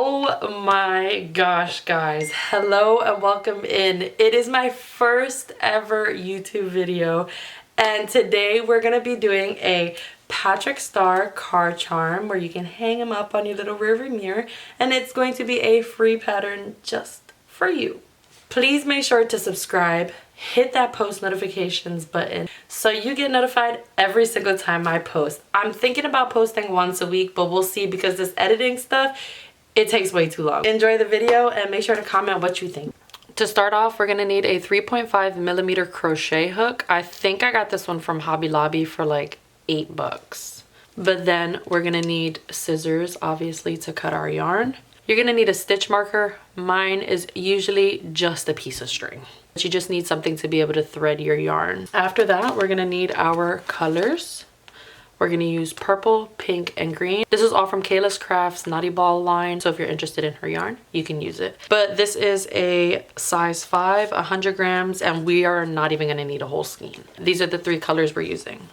Oh my gosh, guys. Hello and welcome in. It is my first ever YouTube video, and today we're going to be doing a Patrick Star car charm where you can hang them up on your little rearview mirror, and it's going to be a free pattern just for you. Please make sure to subscribe, hit that post notifications button so you get notified every single time I post. I'm thinking about posting once a week, but we'll see because this editing stuff, it takes way too long. Enjoy the video and make sure to comment what you think. To start off, we're gonna need a 3.5mm crochet hook. I think I got this one from Hobby Lobby for like $8. But then we're gonna need scissors, obviously, to cut our yarn. You're gonna need a stitch marker. Mine is usually just a piece of string. But you just need something to be able to thread your yarn. After that, we're gonna need our colors. We're gonna use purple, pink, and green. This is all from Kayla's Crafts Naughty Ball line, so if you're interested in her yarn, you can use it. But this is a size 5, 100 grams, and we are not even gonna need a whole skein. These are the 3 colors we're using.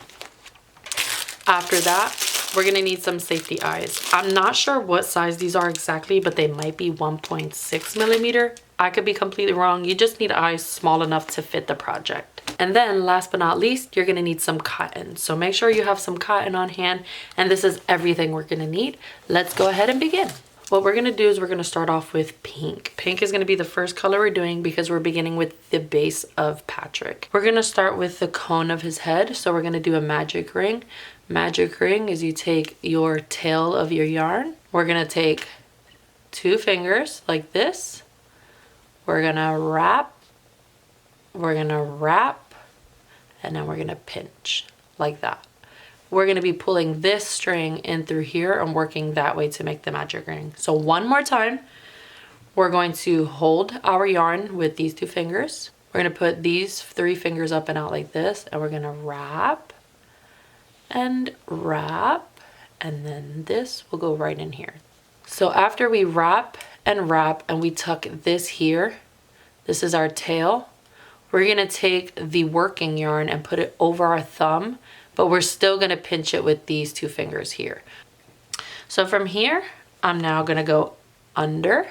After that, we're gonna need some safety eyes. I'm not sure what size these are exactly, but they might be 1.6mm. I could be completely wrong. You just need eyes small enough to fit the project. And then last but not least, you're gonna need some cotton. So make sure you have some cotton on hand, and this is everything we're gonna need. Let's go ahead and begin. What we're gonna do is we're gonna start off with pink. Pink is gonna be the first color we're doing because we're beginning with the base of Patrick. We're gonna start with the cone of his head. So we're gonna do a magic ring. Magic ring is you take your tail of your yarn. We're gonna take 2 fingers like this. We're gonna wrap, and then we're gonna pinch like that. We're gonna be pulling this string in through here and working that way to make the magic ring. So one more time, we're going to hold our yarn with these 2 fingers. We're gonna put these 3 fingers up and out like this, and we're gonna wrap, and then this will go right in here. So after we wrap and we tuck this here, this is our tail. We're gonna take the working yarn and put it over our thumb, but we're still gonna pinch it with these 2 fingers here. So from here, I'm now gonna go under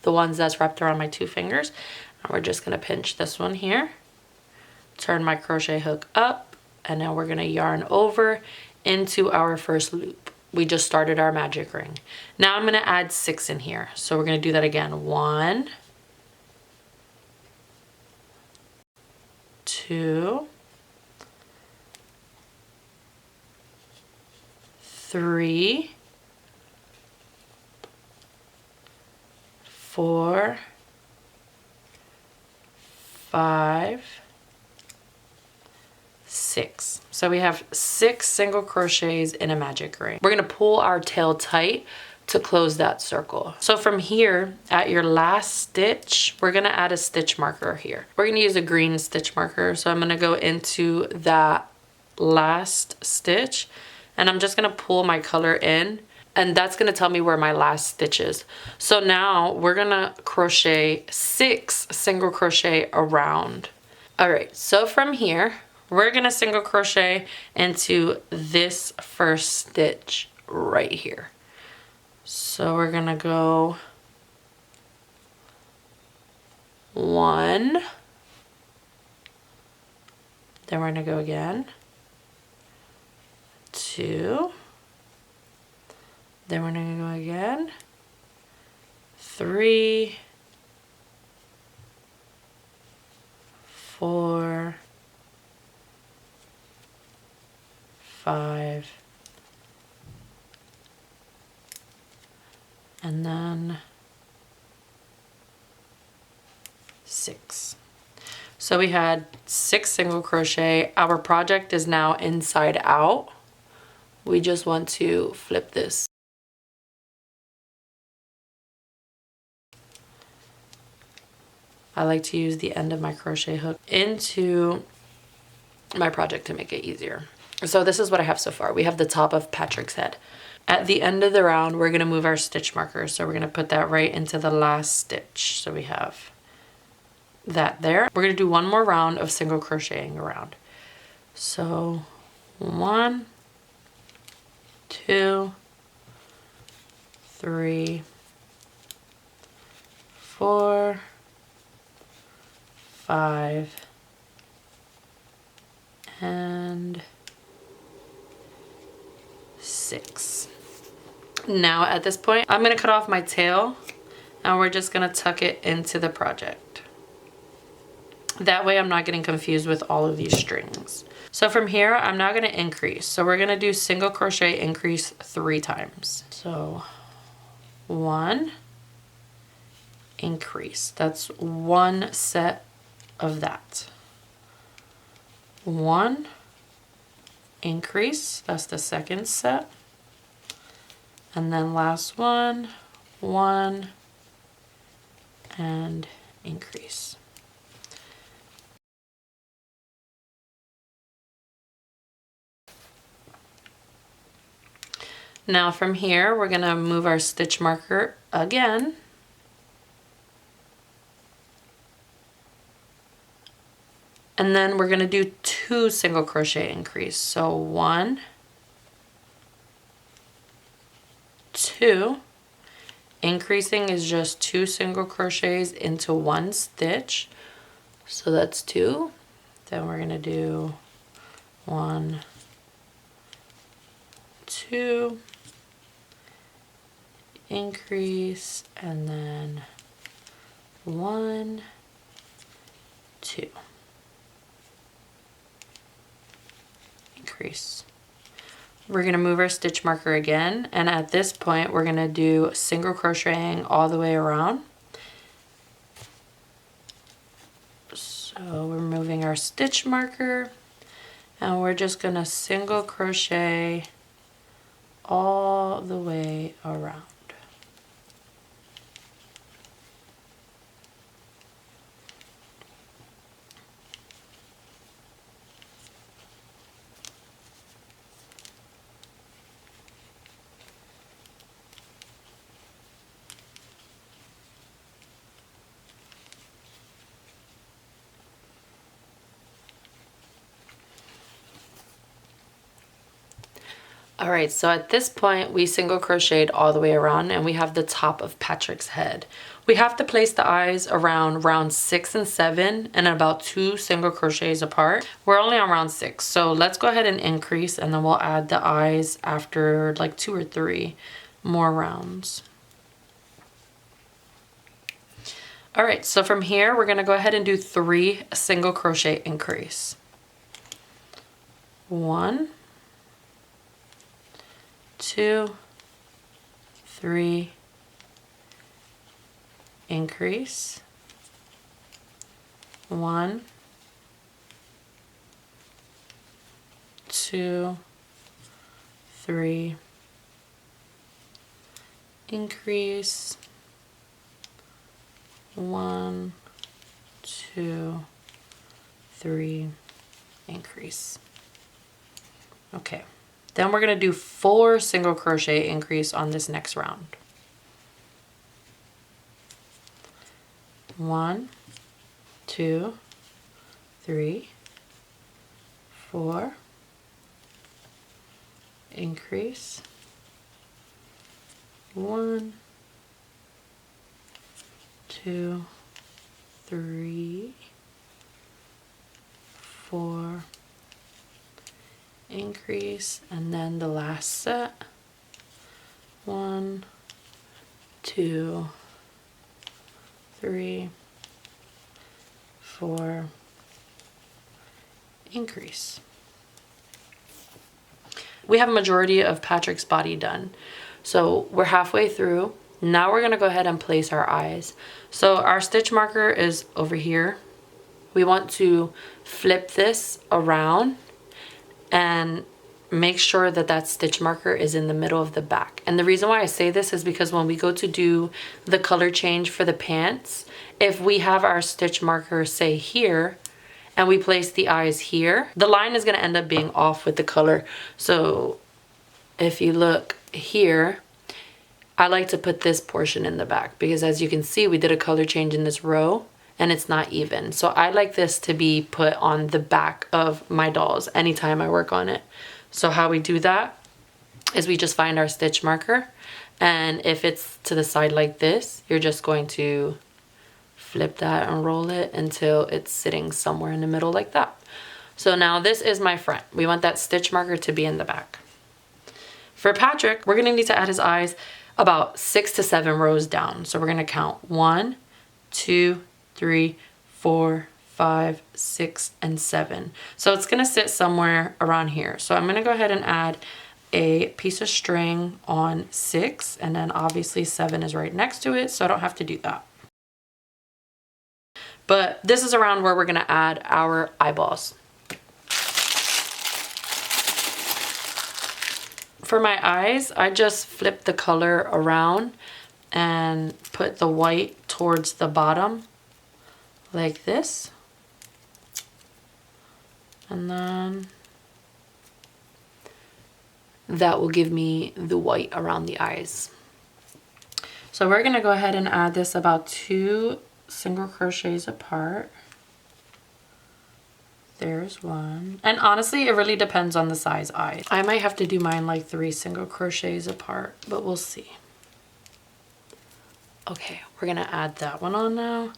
the ones that's wrapped around my 2 fingers, and we're just gonna pinch this one here, turn my crochet hook up, and now we're gonna yarn over into our first loop. We just started our magic ring. Now I'm gonna add 6 in here. So we're gonna do that again. 1, 2, 3, 4, 5, 6. So we have 6 single crochets in a magic ring. We're gonna pull our tail tight to close that circle. So from here, at your last stitch, we're gonna add a stitch marker here. We're gonna use a green stitch marker. So I'm gonna go into that last stitch, and I'm just gonna pull my color in, and that's gonna tell me where my last stitch is. So now we're gonna crochet 6 single crochet around. All right, so from here, we're gonna single crochet into this first stitch right here. So we're gonna go 1, then we're gonna go again, 2, then we're gonna go again, 3, 4, 5, and then 6. So we had 6 single crochet. Our project is now inside out. We just want to flip this. I like to use the end of my crochet hook into my project to make it easier. So this is what I have so far. We have the top of Patrick's head. At the end of the round, we're gonna move our stitch marker. So we're gonna put that right into the last stitch. So we have that there. We're gonna do one more round of single crocheting around. So 1, 2, 3, 4, 5, and 6. Now at this point, I'm going to cut off my tail and we're just going to tuck it into the project. That way I'm not getting confused with all of these strings. So from here, I'm now going to increase. So we're going to do single crochet increase 3 times. So 1, increase. That's 1 set of that. 1, increase. That's the second set. And then last one, 1, and increase. Now from here, we're going to move our stitch marker again. And then we're going to do 2 single crochet increase. So 1, 2. Increasing is just 2 single crochets into 1 stitch. So that's 2. Then we're going to do 1, 2, increase, and then 1, 2, increase. We're going to move our stitch marker again, and at this point we're going to do single crocheting all the way around. So we're moving our stitch marker and we're just going to single crochet all the way around. Alright, so at this point we single crocheted all the way around and we have the top of Patrick's head. We have to place the eyes around round 6 and 7 and about 2 single crochets apart. We're only on round 6, so let's go ahead and increase and then we'll add the eyes after like 2 or 3 more rounds. Alright, so from here we're going to go ahead and do 3 single crochet increase. 1, 2, 3, increase, 1, 2, 3, increase, 1, 2, 3, increase. Okay. Then we're going to do 4 single crochet increase on this next round. 1, 2, 3, 4, increase, 1, 2, 3, 4, increase, and then the last set, 1, 2, 3, 4, increase. We have a majority of Patrick's body done, so we're halfway through. Now we're going to go ahead and place our eyes. So our stitch marker is over here. We want to flip this around and make sure that that stitch marker is in the middle of the back. And the reason why I say this is because when we go to do the color change for the pants, if we have our stitch marker say here and we place the eyes here, the line is going to end up being off with the color. So if you look here, I like to put this portion in the back because as you can see, we did a color change in this row and it's not even. So I like this to be put on the back of my dolls anytime I work on it. So how we do that is we just find our stitch marker, and if it's to the side like this, you're just going to flip that and roll it until it's sitting somewhere in the middle like that. So now this is my front. We want that stitch marker to be in the back. For Patrick, we're gonna need to add his eyes about 6 to 7 rows down. So we're gonna count 1, 2, 3, 4, 5, 6, and 7. So it's gonna sit somewhere around here. So I'm gonna go ahead and add a piece of string on 6, and then obviously 7 is right next to it, so I don't have to do that. But this is around where we're gonna add our eyeballs. For my eyes, I just flip the color around and put the white towards the bottom like this. And then that will give me the white around the eyes. So we're gonna go ahead and add this about 2 single crochets apart. There's one. And honestly, it really depends on the size eye. I might have to do mine like 3 single crochets apart, but we'll see. Okay, we're gonna add that one on now.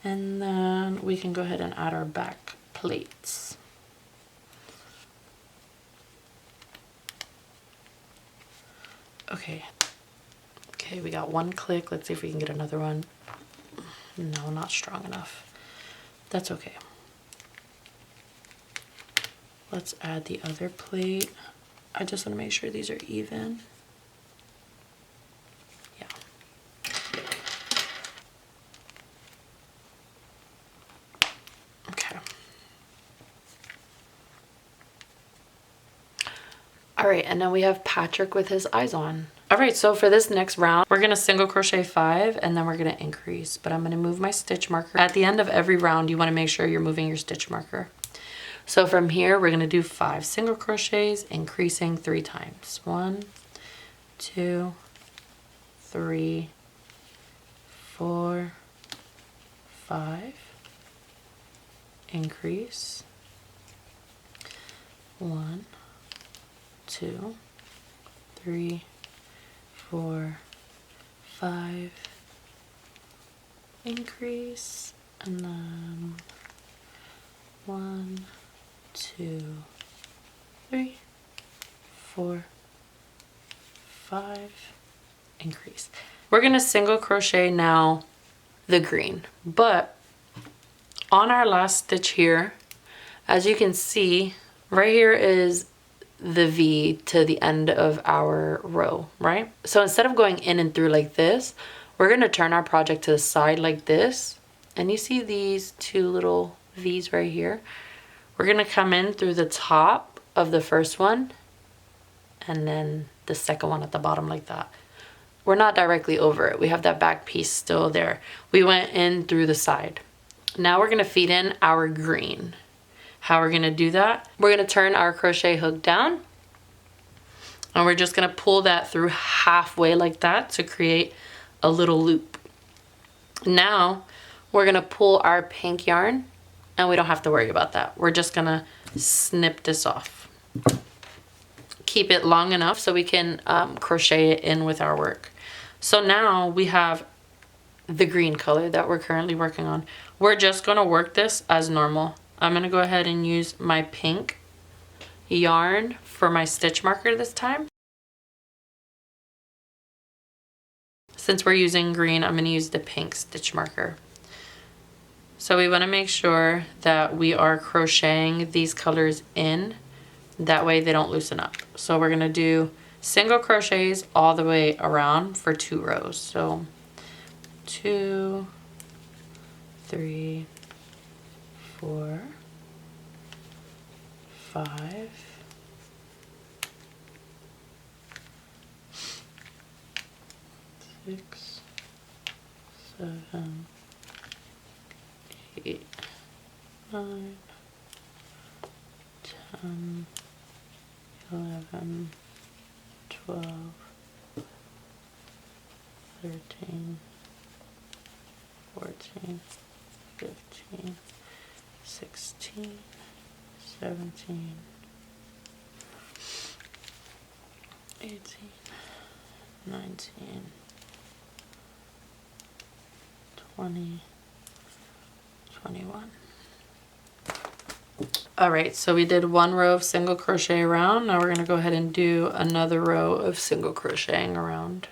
And then we can go ahead and add our back plates. Okay. Okay, we got one click. Let's see if we can get another one. No, not strong enough. That's okay. Let's add the other plate. I just want to make sure these are even. Yeah. Okay. All right, and then we have Patrick with his eyes on. All right, so for this next round, we're gonna single crochet 5 and then we're gonna increase, but I'm gonna move my stitch marker. At the end of every round, you wanna make sure you're moving your stitch marker. So from here, we're gonna do 5 single crochets, increasing 3 times. 1, 2, 3, 4, 5, increase, 1, 2, 3, 4, 5, increase, and then 1, 2, 3, 4, 5, increase. We're gonna single crochet now the green, but on our last stitch here, as you can see, right here is the V to the end of our row, right? So instead of going in and through like this, we're gonna turn our project to the side like this, and you see these 2 little V's right here. We're gonna come in through the top of the first one and then the second one at the bottom like that. We're not directly over it. We have that back piece still there. We went in through the side. Now we're gonna feed in our green. How we're gonna do that? We're gonna turn our crochet hook down and we're just gonna pull that through halfway like that to create a little loop. Now we're gonna pull our pink yarn, and we don't have to worry about that. We're just gonna snip this off. Keep it long enough so we can crochet it in with our work. So now we have the green color that we're currently working on. We're just gonna work this as normal. I'm gonna go ahead and use my pink yarn for my stitch marker this time. Since we're using green, I'm gonna use the pink stitch marker. So we want to make sure that we are crocheting these colors in, that way they don't loosen up. So we're going to do single crochets all the way around for 2 rows. So 2, 3, 4, 5, 6, 7, 8, 9, 10, 11, 12, 13, 14, 15, 16, 17, 18, 19, 20, 21. All right, so we did 1 row of single crochet around. Now we're going to go ahead and do another row of single crocheting around.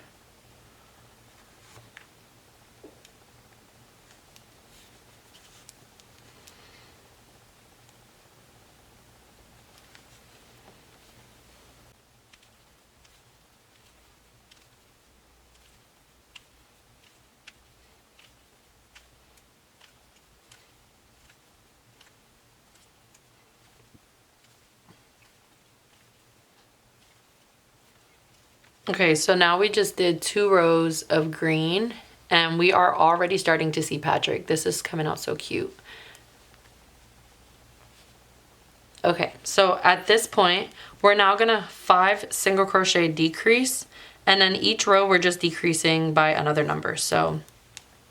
Okay, so now we just did 2 rows of green and we are already starting to see Patrick. This is coming out so cute. Okay, so at this point, we're now gonna 5 single crochet decrease, and then each row we're just decreasing by another number. So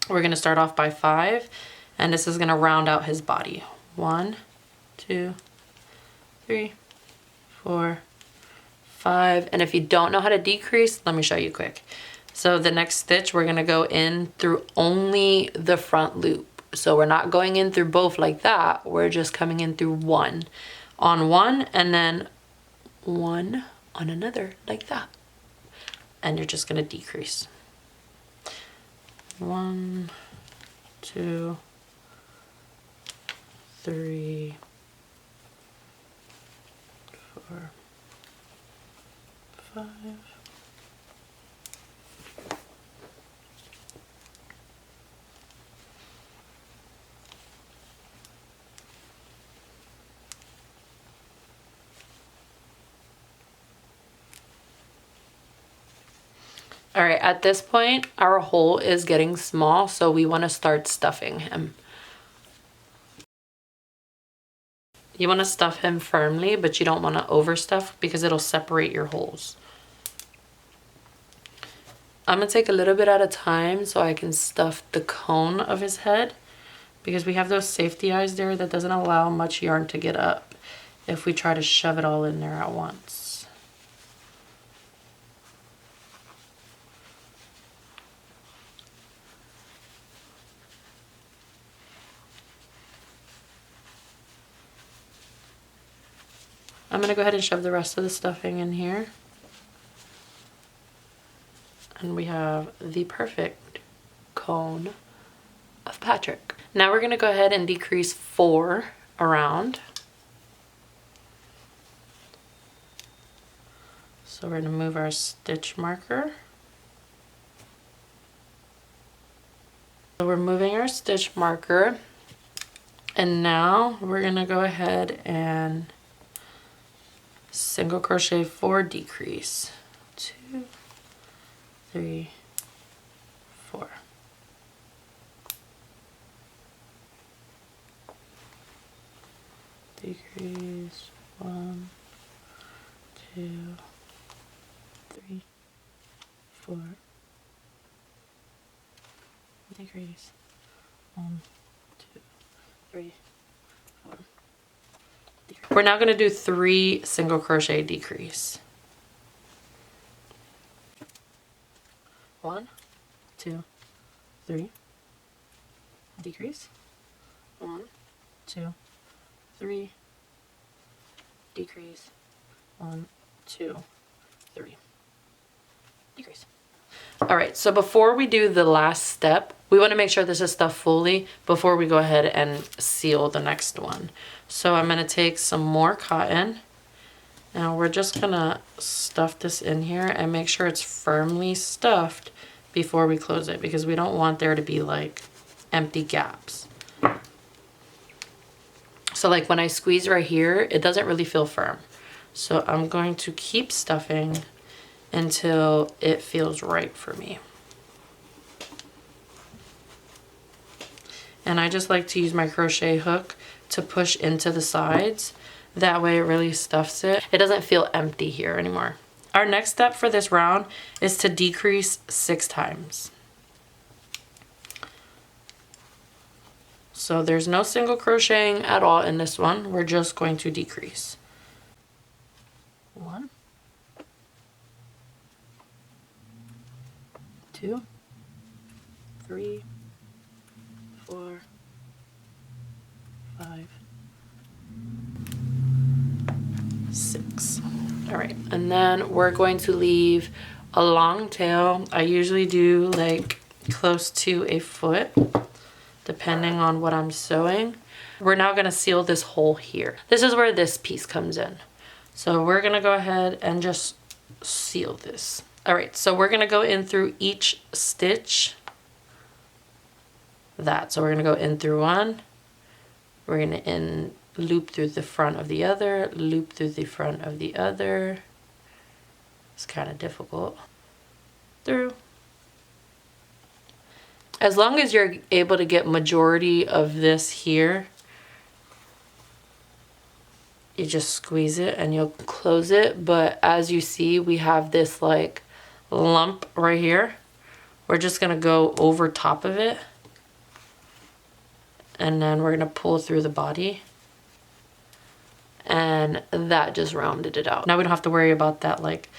we're gonna start off by 5, and this is gonna round out his body. 1, 2, 3, 4, 5, and if you don't know how to decrease, let me show you quick. So the next stitch, we're gonna go in through only the front loop. So we're not going in through both like that, we're just coming in through one on one, and then one on another like that. And you're just gonna decrease. 1, 2, 3, 4, 5. All right, at this point, our hole is getting small, so we want to start stuffing him. You want to stuff him firmly, but you don't want to overstuff because it'll separate your holes. I'm going to take a little bit at a time so I can stuff the cone of his head, because we have those safety eyes there that doesn't allow much yarn to get up if we try to shove it all in there at once. I'm going to go ahead and shove the rest of the stuffing in here. And we have the perfect cone of Patrick. Now we're going to go ahead and decrease 4 around. So we're going to move our stitch marker. So we're moving our stitch marker. And now we're going to go ahead and single crochet 4 decrease. 2, 3, 4. Decrease 1, 2, 3, 4. Decrease 1, 2, 3, 4. We're now going to do 3 single crochet decrease. 1, 2, 3. Decrease. 1, 2, 3. Decrease. 1, 2, 3. Decrease. All right, so before we do the last step, we want to make sure this is stuffed fully before we go ahead and seal the next one. So I'm going to take some more cotton. Now we're just going to stuff this in here and make sure it's firmly stuffed before we close it, because we don't want there to be like empty gaps. So like when I squeeze right here, it doesn't really feel firm. So I'm going to keep stuffing until it feels right for me. And I just like to use my crochet hook to push into the sides. That way it really stuffs it. It doesn't feel empty here anymore. Our next step for this round is to decrease 6 times. So there's no single crocheting at all in this one. We're just going to decrease. 1, 2, 3, 4, 5, 6. All right, and then we're going to leave a long tail. I usually do like close to a foot, depending on what I'm sewing. We're now gonna seal this hole here. This is where this piece comes in. So we're gonna go ahead and just seal this. All right, so we're gonna go in through each stitch. So we're gonna go in through one. We're gonna loop through the front of the other, loop through the front of the other. It's kind of difficult. Through. As long as you're able to get majority of this here, you just squeeze it and you'll close it. But as you see, we have this like lump right here. We're just gonna go over top of it, and then we're gonna pull through the body, and that just rounded it out. Now we don't have to worry about that like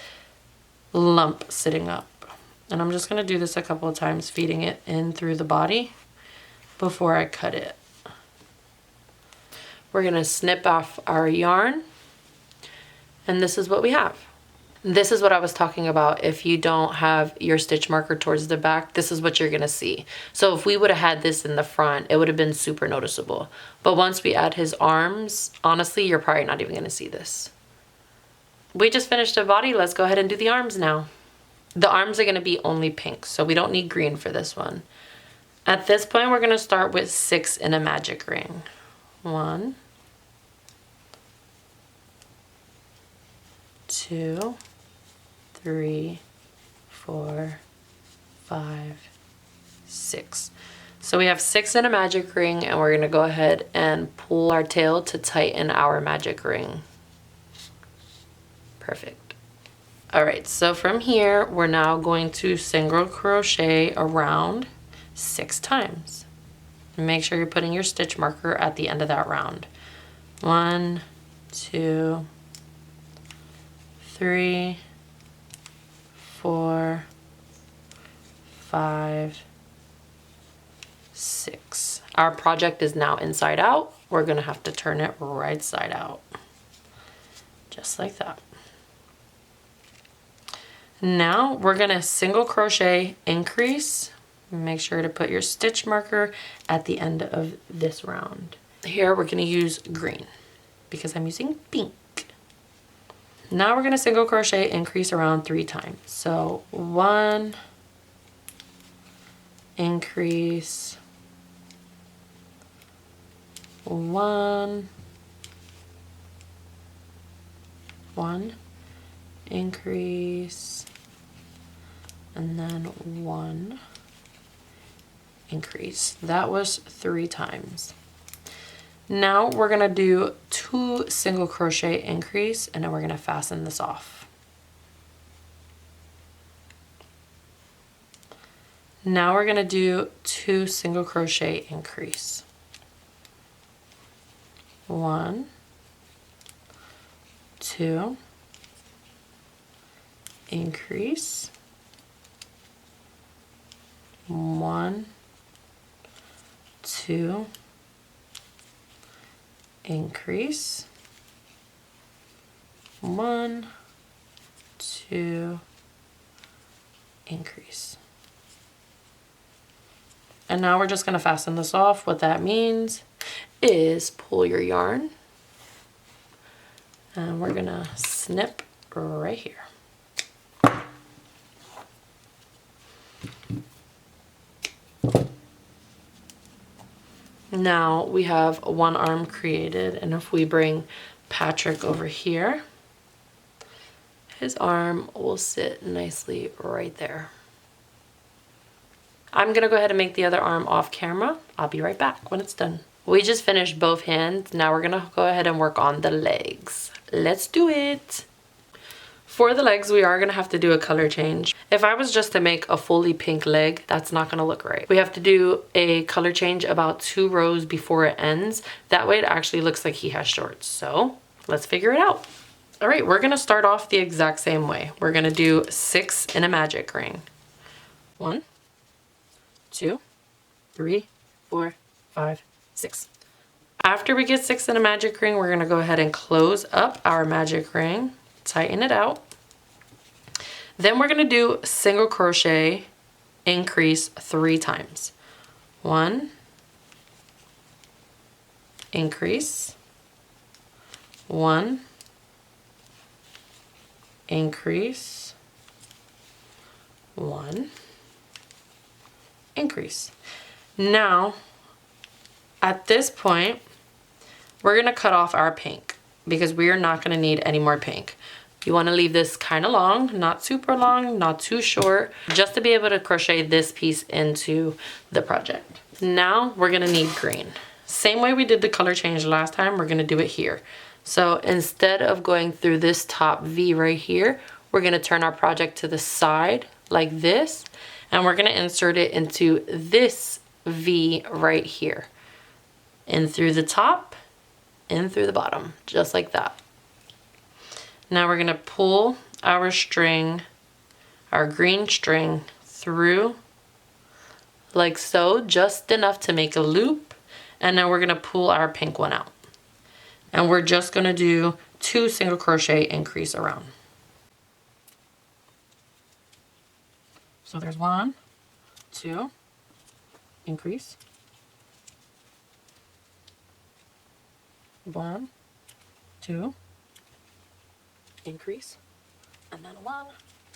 lump sitting up. And I'm just gonna do this a couple of times, feeding it in through the body before I cut it. We're gonna snip off our yarn, and this is what we have. This is what I was talking about. If you don't have your stitch marker towards the back, this is what you're gonna see. So if we would have had this in the front, it would have been super noticeable. But once we add his arms, honestly, you're probably not even gonna see this. We just finished the body. Let's go ahead and do the arms now. The arms are gonna be only pink, so we don't need green for this one. At this point, we're gonna start with 6 in a magic ring. 1, 2, 3, 4, 5, 6. So we have 6 in a magic ring, and we're gonna go ahead and pull our tail to tighten our magic ring. Perfect. All right, so from here, we're now going to single crochet around 6 times. Make sure you're putting your stitch marker at the end of that round. 1, 2, 3, 4, 5, 6. Our project is now inside out. We're gonna have to turn it right side out. Just like that. Now we're gonna single crochet increase. Make sure to put your stitch marker at the end of this round. Here we're gonna use green because I'm using pink. Now we're gonna single crochet increase around 3 times. So 1, increase, 1, 1, increase, and then 1, increase. That was 3 times. Now we're gonna do 2 single crochet increase, and then we're gonna fasten this off. Now we're gonna do 2 single crochet increase. 1, 2, increase, 1, 2, increase, 1, 2, increase. And now we're just going to fasten this off. What that means is pull your yarn, and we're going to snip right here. Now we have 1 arm created, and if we bring Patrick over here, his arm will sit nicely right there. I'm gonna go ahead and make the other arm off camera. I'll be right back when it's done. We just finished both hands. Now we're gonna go ahead and work on the legs. Let's do it. For the legs, we are gonna have to do a color change. If I was just to make a fully pink leg, that's not gonna look right. We have to do a color change about 2 rows before it ends. That way it actually looks like he has shorts. So let's figure it out. All right, we're gonna start off the exact same way. We're gonna do 6 in a magic ring. 1, 2, 3, 4, 5, 6. After we get 6 in a magic ring, we're gonna go ahead and close up our magic ring, tighten it out. Then we're gonna do single crochet, increase 3 times. 1, increase, 1, increase, 1, increase. Now, at this point, we're gonna cut off our pink because we are not gonna need any more pink. You wanna leave this kind of long, not super long, not too short, just to be able to crochet this piece into the project. Now we're gonna need green. Same way we did the color change last time, we're gonna do it here. So instead of going through this top V right here, we're gonna turn our project to the side like this, and we're gonna insert it into this V right here. In through the top, in through the bottom, just like that. Now we're gonna pull our string, our green string, through like so, just enough to make a loop, and now we're gonna pull our pink one out. And we're just gonna do 2 single crochet increase around. So there's 1, 2, increase. 1, 2, increase, and then 1,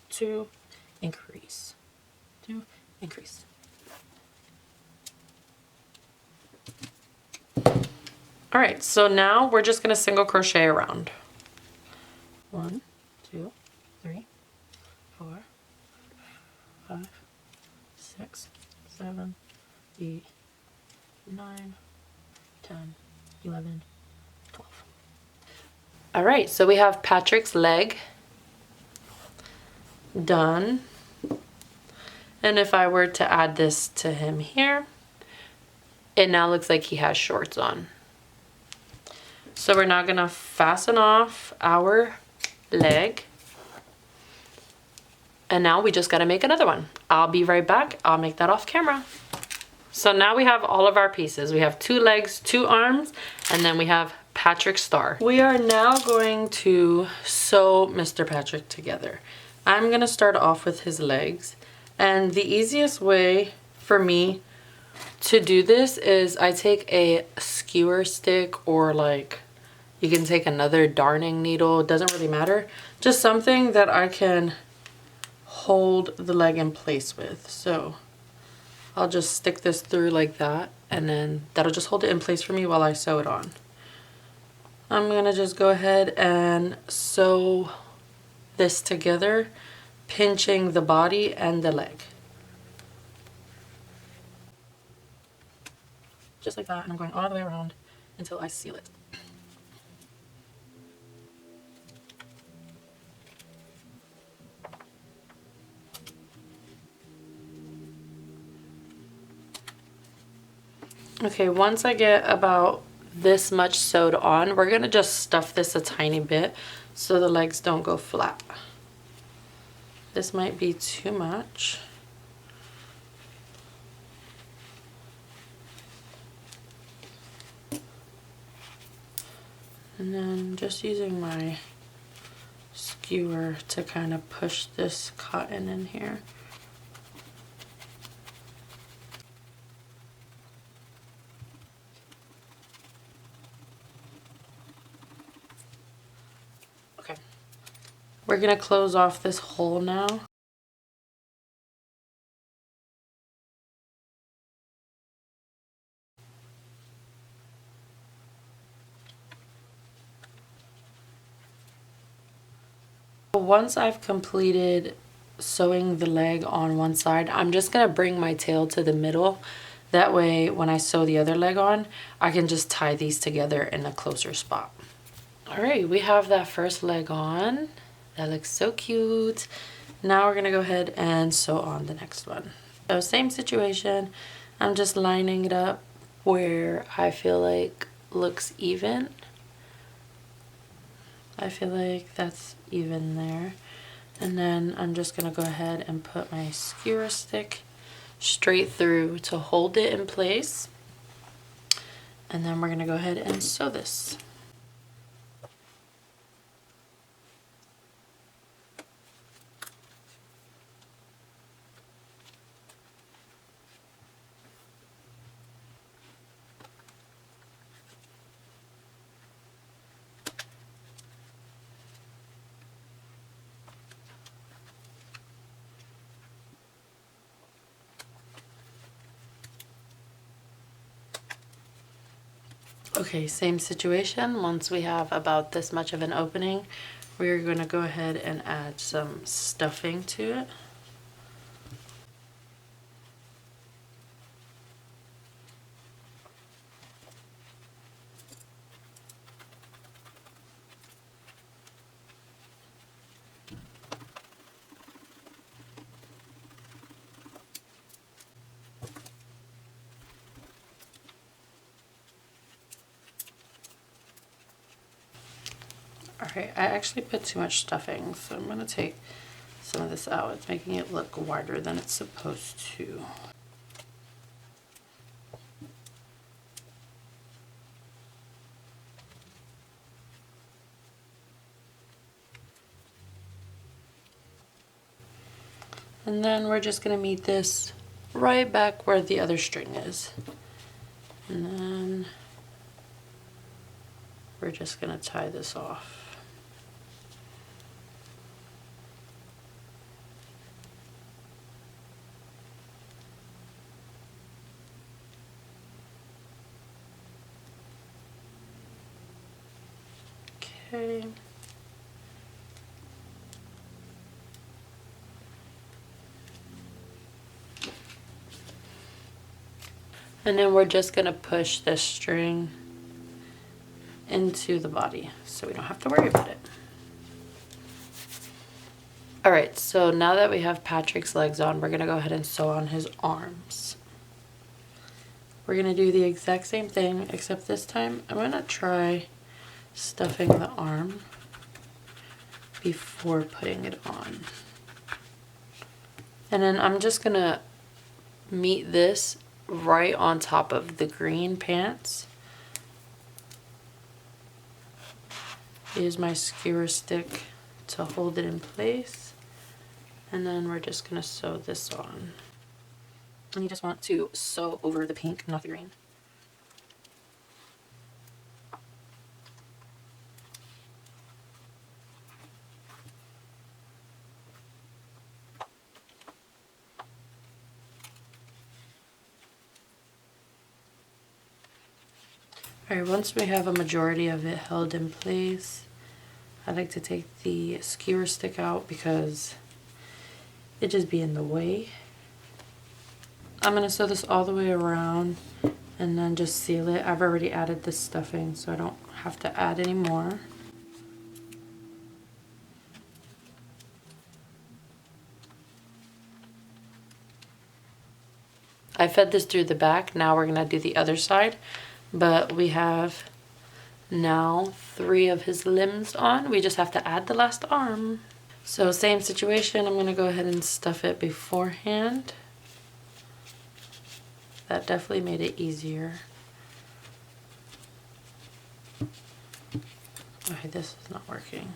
2, increase, 2, increase. All right, so now we're just gonna single crochet around. 1, 2, 3, 4, 5, 6, 7, 8, 9, 10, 11, 12. All right, so we have Patrick's leg done. And if I were to add this to him here, it now looks like he has shorts on. So we're now gonna fasten off our leg. And now we just gotta make another one. I'll be right back. I'll make that off camera. So now we have all of our pieces. We have 2 legs, 2 arms, and then we have Patrick's star. We are now going to sew Mr. Patrick together. I'm gonna start off with his legs. And the easiest way for me to do this is I take a skewer stick, or like you can take another darning needle, it doesn't really matter. Just something that I can hold the leg in place with. So I'll just stick this through like that, and then that'll just hold it in place for me while I sew it on. I'm gonna just go ahead and sew this together, pinching the body and the leg. Just like that, and I'm going all the way around until I seal it. Okay, once I get about this much sewed on, we're gonna just stuff this a tiny bit so the legs don't go flat. This might be too much. And then just using my skewer to kind of push this cotton in here. Okay. We're gonna close off this hole now. Once I've completed sewing the leg on one side, I'm just gonna bring my tail to the middle. That way, when I sew the other leg on, I can just tie these together in a closer spot. All right, we have that first leg on. That looks so cute. Now we're gonna go ahead and sew on the next one. So same situation, I'm just lining it up where I feel like looks even. I feel like that's even there. And then I'm just gonna go ahead and put my skewer stick straight through to hold it in place. And then we're gonna go ahead and sew this. Okay, same situation. Once we have about this much of an opening, we're going to go ahead and add some stuffing to it. Alright, I actually put too much stuffing, so I'm going to take some of this out. It's making it look wider than it's supposed to. And then we're just going to meet this right back where the other string is. And then we're just going to tie this off. Okay. And then we're just going to push this string into the body so we don't have to worry about it. Alright, so now that we have Patrick's legs on, we're going to go ahead and sew on his arms. We're going to do the exact same thing, except this time I'm going to try stuffing the arm before putting it on. And then I'm just going to meet this right on top of the green pants. Use my skewer stick to hold it in place. And then we're just going to sew this on. And you just want to sew over the pink, not the green. Alright, once we have a majority of it held in place, I like to take the skewer stick out because it just be in the way. I'm going to sew this all the way around and then just seal it. I've already added this stuffing, so I don't have to add any more. I fed this through the back. Now we're going to do the other side. But we have now 3 of his limbs on. We just have to add the last arm. So same situation. I'm going to go ahead and stuff it beforehand. That definitely made it easier. Okay, this is not working.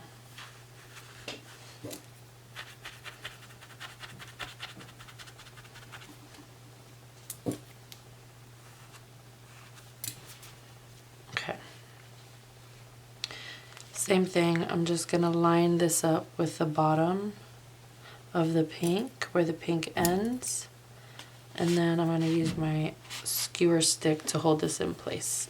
Okay. Same thing, I'm just gonna line this up with the bottom of the pink, where the pink ends. And then I'm gonna use my skewer stick to hold this in place.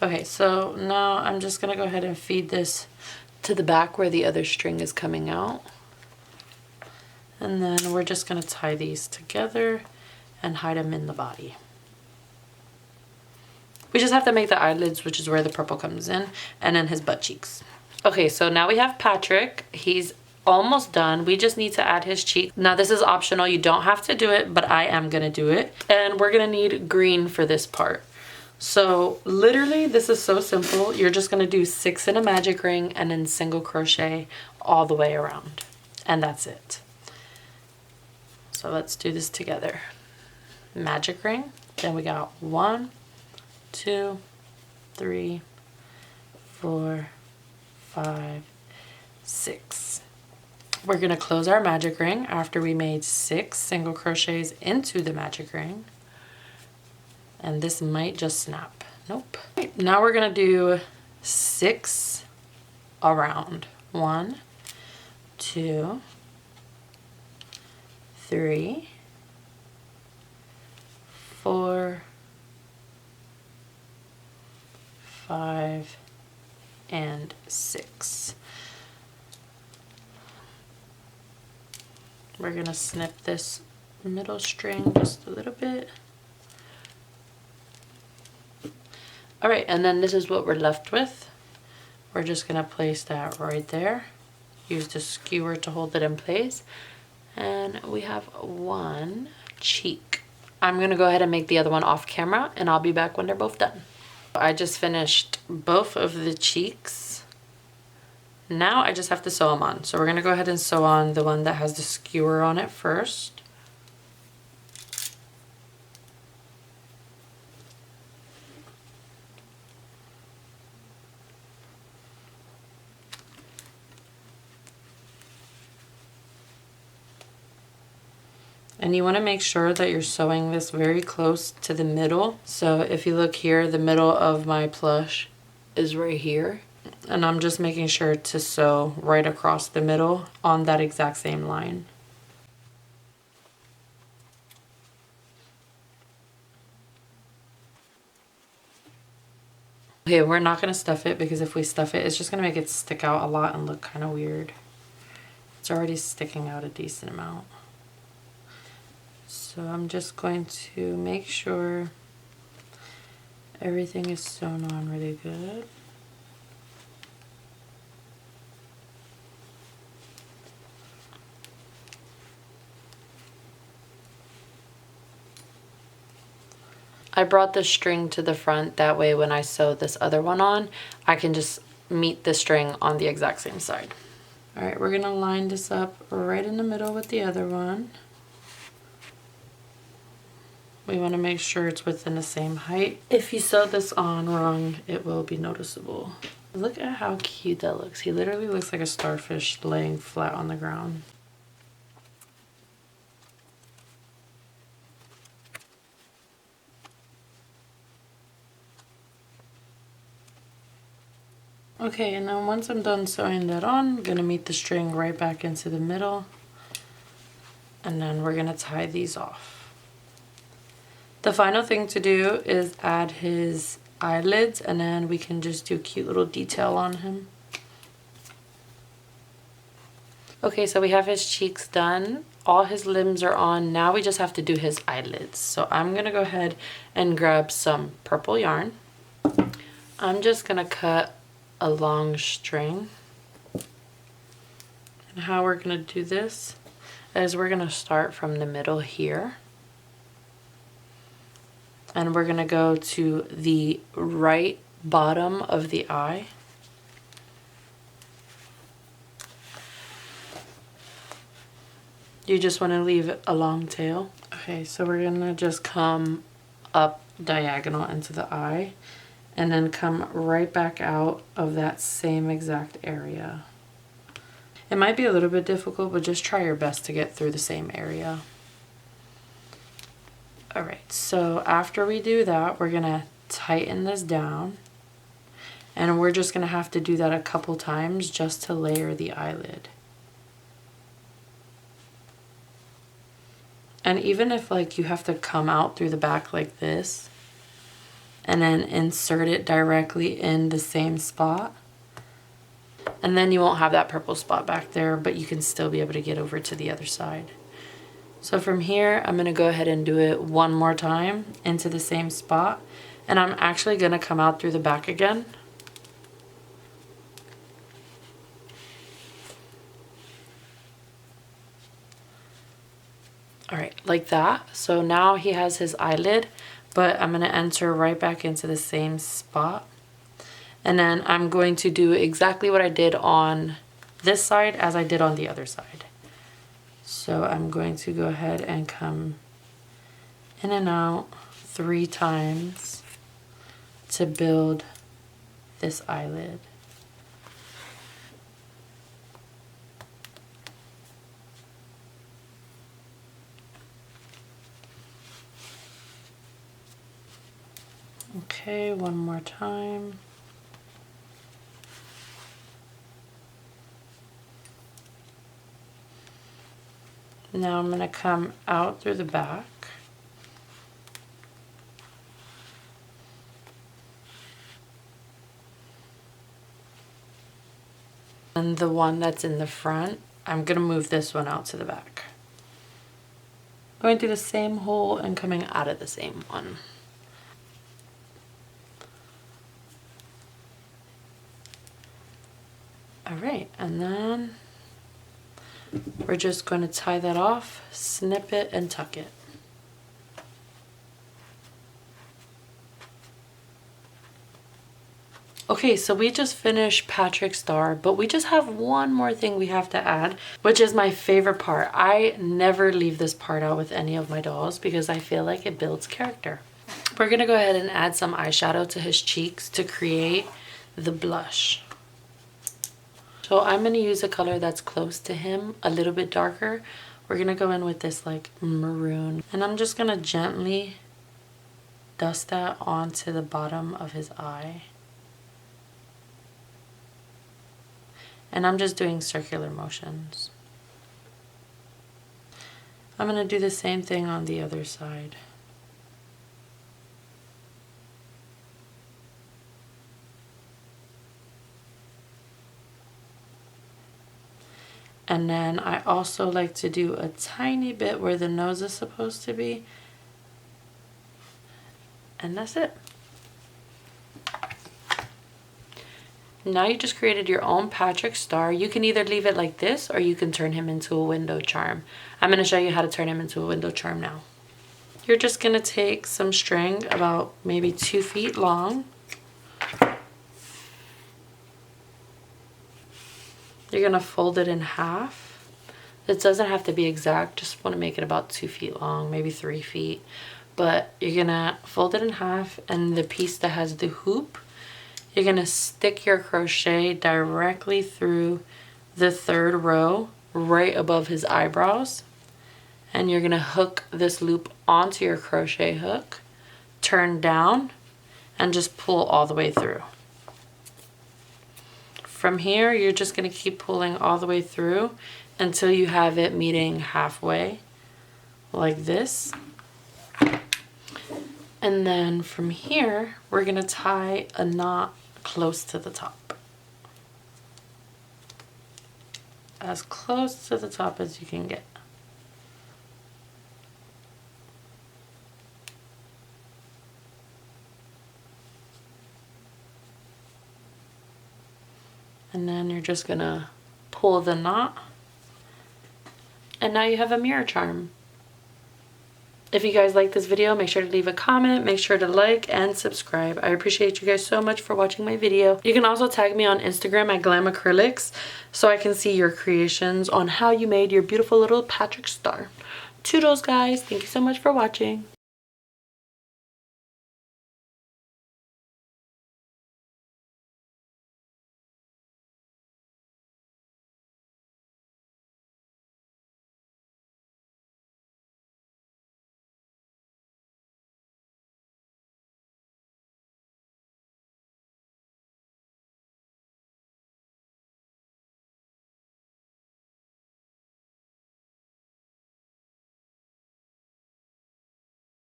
Okay, so now I'm just gonna go ahead and feed this to the back where the other string is coming out. And then we're just gonna tie these together and hide them in the body. We just have to make the eyelids, which is where the purple comes in, and then his butt cheeks. Okay, so now we have Patrick. He's almost done. We just need to add his cheek. Now this is optional. You don't have to do it, but I am gonna do it. And we're gonna need green for this part. So literally this is so simple. You're just gonna do 6 in a magic ring and then single crochet all the way around. And that's it. So let's do this together. Magic ring. Then we got 1, 2, 3, 4, 5, 6. We're gonna close our magic ring after we made 6 single crochets into the magic ring. And this might just snap. Nope. Right, now we're gonna do 6 around. 1, 2, 3, 4, 5, and 6. We're gonna snip this middle string just a little bit. All right, and then this is what we're left with. We're just gonna place that right there. Use the skewer to hold it in place. And we have 1 cheek. I'm gonna go ahead and make the other one off camera, and I'll be back when they're both done. I just finished both of the cheeks. Now I just have to sew them on. So we're gonna go ahead and sew on the one that has the skewer on it first. And you want to make sure that you're sewing this very close to the middle. So if you look here, the middle of my plush is right here. And I'm just making sure to sew right across the middle on that exact same line. Okay, we're not going to stuff it because if we stuff it, it's just going to make it stick out a lot and look kind of weird. It's already sticking out a decent amount. So I'm just going to make sure everything is sewn on really good. I brought the string to the front, that way when I sew this other one on, I can just meet the string on the exact same side. All right, we're gonna line this up right in the middle with the other one. We want to make sure it's within the same height. If you sew this on wrong, it will be noticeable. Look at how cute that looks. He literally looks like a starfish laying flat on the ground. Okay, and then once I'm done sewing that on, I'm going to meet the string right back into the middle. And then we're going to tie these off. The final thing to do is add his eyelids, and then we can just do a cute little detail on him. Okay, so we have his cheeks done. All his limbs are on. Now we just have to do his eyelids. So I'm going to go ahead and grab some purple yarn. I'm just going to cut a long string. And how we're going to do this is we're going to start from the middle here. And we're going to go to the right bottom of the eye. You just want to leave a long tail. Okay, so we're going to just come up diagonal into the eye and then come right back out of that same exact area. It might be a little bit difficult, but just try your best to get through the same area. Alright, so after we do that, we're going to tighten this down. And we're just going to have to do that a couple times just to layer the eyelid. And even if like you have to come out through the back like this, and then insert it directly in the same spot, and then you won't have that purple spot back there, but you can still be able to get over to the other side. So from here, I'm going to go ahead and do it one more time into the same spot. And I'm actually going to come out through the back again. All right, like that. So now he has his eyelid, but I'm gonna enter right back into the same spot. And then I'm going to do exactly what I did on this side as I did on the other side. So I'm going to go ahead and come in and out 3 times to build this eyelid. Okay, one more time. Now I'm going to come out through the back. And the one that's in the front, I'm going to move this one out to the back. Going through the same hole and coming out of the same one. All right, and then we're just going to tie that off, snip it, and tuck it. Okay, so we just finished Patrick's star, but we just have one more thing we have to add, which is my favorite part. I never leave this part out with any of my dolls because I feel like it builds character. We're gonna go ahead and add some eyeshadow to his cheeks to create the blush. So I'm gonna use a color that's close to him, a little bit darker. We're gonna go in with this like maroon, and I'm just gonna gently dust that onto the bottom of his eye. And I'm just doing circular motions. I'm gonna do the same thing on the other side. And then I also like to do a tiny bit where the nose is supposed to be. And that's it. Now you just created your own Patrick star. You can either leave it like this or you can turn him into a window charm. I'm going to show you how to turn him into a window charm now. You're just going to take some string about maybe 2 feet long. You're going to fold it in half. It doesn't have to be exact, just want to make it about 2 feet long, maybe 3 feet. But you're going to fold it in half, and the piece that has the hoop, you're going to stick your crochet directly through the 3rd row right above his eyebrows. And you're going to hook this loop onto your crochet hook, turn down, and just pull all the way through. From here, you're just going to keep pulling all the way through until you have it meeting halfway, like this. And then from here, we're going to tie a knot close to the top. As close to the top as you can get. And then you're just going to pull the knot. And now you have a mirror charm. If you guys like this video, make sure to leave a comment, make sure to like and subscribe. I appreciate you guys so much for watching my video. You can also tag me on Instagram at Glam Acrylics so I can see your creations on how you made your beautiful little Patrick star. Toodles, guys. Thank you so much for watching.